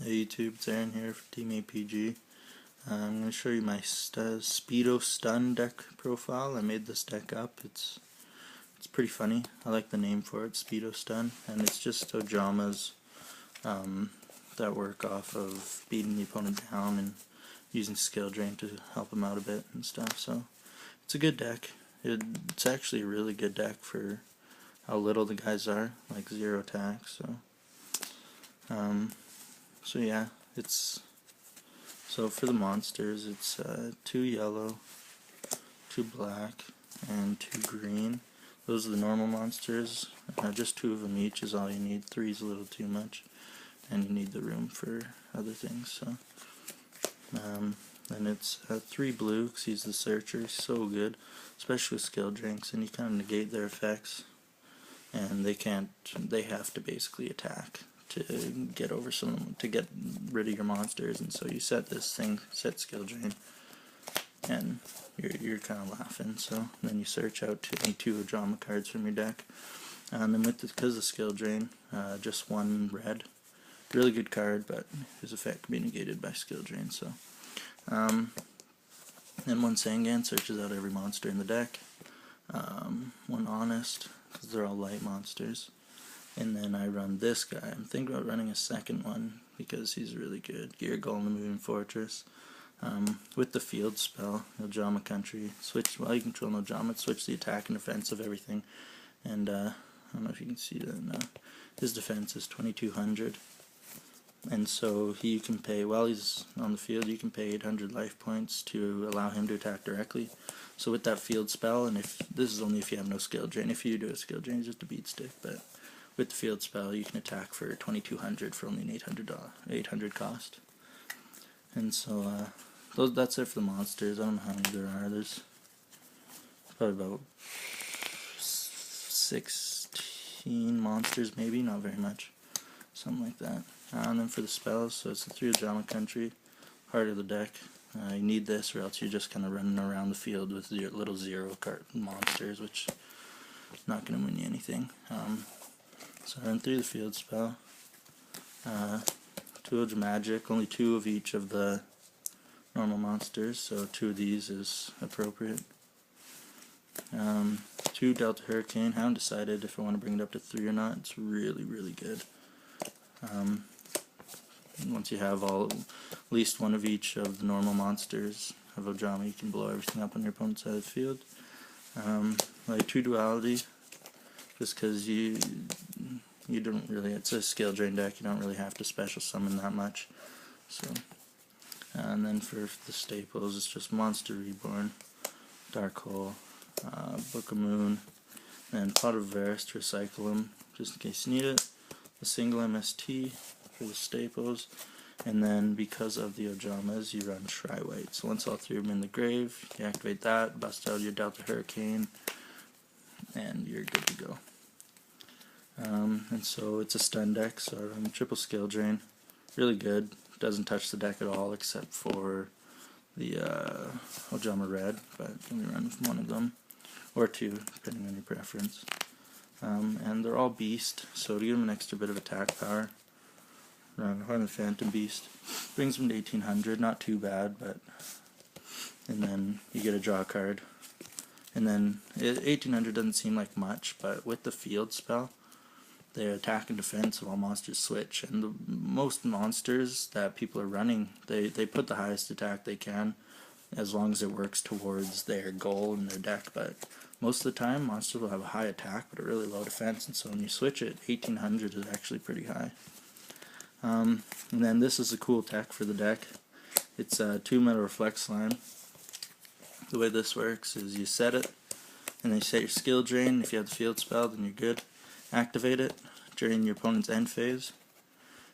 Hey YouTube, it's Aaron here for Team APG. I'm going to show you my Speedo stun deck profile. I made this deck up. It's pretty funny. I like the name for it, Speedo stun, and it's just Ojamas that work off of beating the opponent down and using skill drain to help them out a bit and stuff. So it's a good deck. It's actually a really good deck for how little the guys are, like 0 attack. So yeah, so for the monsters, it's 2 yellow, 2 black, and 2 green. Those are the normal monsters. Just 2 of them each is all you need. 3 is a little too much, and you need the room for other things. So, and it's 3 blue because he's the searcher. He's so good, especially with skill drinks, and you kind of negate their effects, and they have to basically attack to get over to get rid of your monsters, and so you set skill drain, and you're kind of laughing. So then you search out any 2 Ojama cards from your deck, and then because of skill drain, just 1 red. Really good card, but his effect can be negated by skill drain. So then 1 Sangan searches out every monster in the deck. 1 Honest, because they're all light monsters. And then I run this guy. I'm thinking about running a second one because he's really good. Gear Golem, the Moving Fortress. With the field spell, Ojama Country. While you control an Ojama, switch the attack and defense of everything. And I don't know if you can see that now. His defense is 2200. And so you can pay, while he's on the field, you can pay 800 life points to allow him to attack directly. So with that field spell, and this is only if you have no skill drain. If you do a skill drain, it's just a beat stick, but with the field spell, you can attack for 2200 for only an 800 cost. And so that's it for the monsters. I don't know how many there are. There's probably about 16 monsters, maybe, not very much, something like that. And then for the spells, so it's the 3 Ojama Country, heart of the deck. You need this, or else you're just kind of running around the field with your little 0 card monsters, which is not going to win you anything. So I run through the field spell. 2 of magic, only 2 of each of the normal monsters, so 2 of these is appropriate. 2 Delta Hurricane. I haven't decided if I want to bring it up to 3 or not. It's really, really good. Once you have at least 1 of each of the normal monsters of Ojama, you can blow everything up on your opponent's side of the field. Like 2 Duality, just because you don't really, it's a skill drain deck, you don't really have to special summon that much. So, and then for the staples, it's just Monster Reborn, Dark Hole, Book of Moon, and Pot of Varus to recycle them, just in case you need it. A single MST for the staples, and then because of the Ojamas, you run Shry White. So once all 3 of them in the grave, you activate that, bust out your Delta Hurricane, and you're good to go. And so it's a stun deck, so I run triple skill drain. Really good. Doesn't touch the deck at all except for the Ojama Red, but let me run with 1 of them, or 2, depending on your preference. And they're all beast, so to give them an extra bit of attack power, run the Phantom Beast. Brings them to 1800, not too bad, but and then you get a draw card. And then 1800 doesn't seem like much, but with the field spell, their attack and defense of all monsters switch, and most monsters that people are running, they put the highest attack they can, as long as it works towards their goal in their deck, but most of the time monsters will have a high attack but a really low defense, and so when you switch it, 1800 is actually pretty high. And then this is a cool tech for the deck. It's a 2 Metal Reflect Slime. The way this works is you set it, and then you set your skill drain. If you have the field spell, then you're good. Activate it during your opponent's end phase,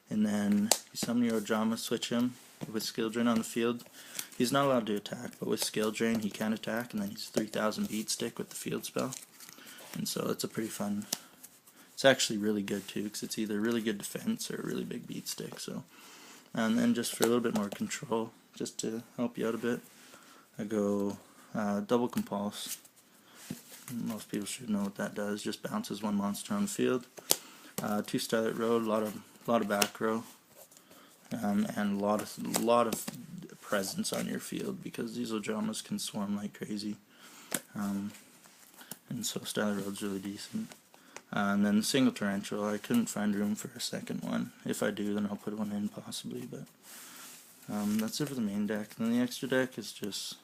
and then you summon your Ojama, switch him with skill drain on the field. He's not allowed to attack, but with skill drain he can attack, and then he's 3000 beat stick with the field spell. And so it's a pretty fun. It's actually really good too, because it's either really good defense or a really big beat stick. So, and then just for a little bit more control, just to help you out a bit, I go double compulse. Most people should know what that does. Just bounces 1 monster on the field. 2 Starlight Road, a lot of back row. and a lot of presence on your field, because these Ojamas can swarm like crazy. And so Styler Road's really decent. And then the single tarantula, I couldn't find room for a second one. If I do, then I'll put one in possibly, but that's it for the main deck. And then the extra deck is just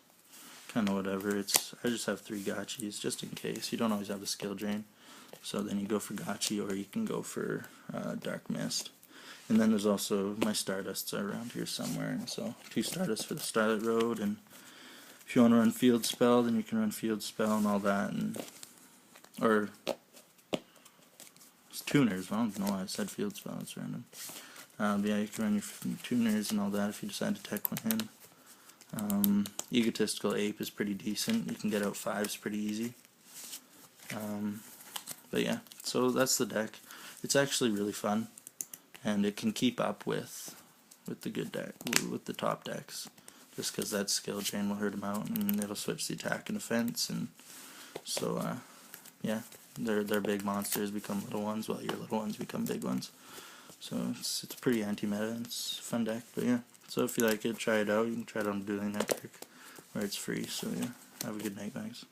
kind of whatever. I just have 3 gotchis just in case. You don't always have the skill drain, so then you go for gotchi, or you can go for dark mist. And then there's also my Stardusts are around here somewhere, and so 2 Stardusts for the Starlight Road, and if you want to run Field Spell, then you can run Field Spell and all that, or it's tuners. I don't know why I said Field Spell, it's random. But yeah, you can run your tuners and all that if you decide to tech one in. Egotistical Ape is pretty decent. You can get out 5s pretty easy. But yeah, so that's the deck. It's actually really fun, and it can keep up with the good deck, with the top decks, just because that skill chain will hurt them out, and it'll switch the attack and defense, and so yeah, their big monsters become little ones, while your little ones become big ones. So it's pretty anti-meta. It's a fun deck, but yeah. So if you like it, try it out. You can try it on the Dueling Network, where it's free. So yeah, have a good night, guys.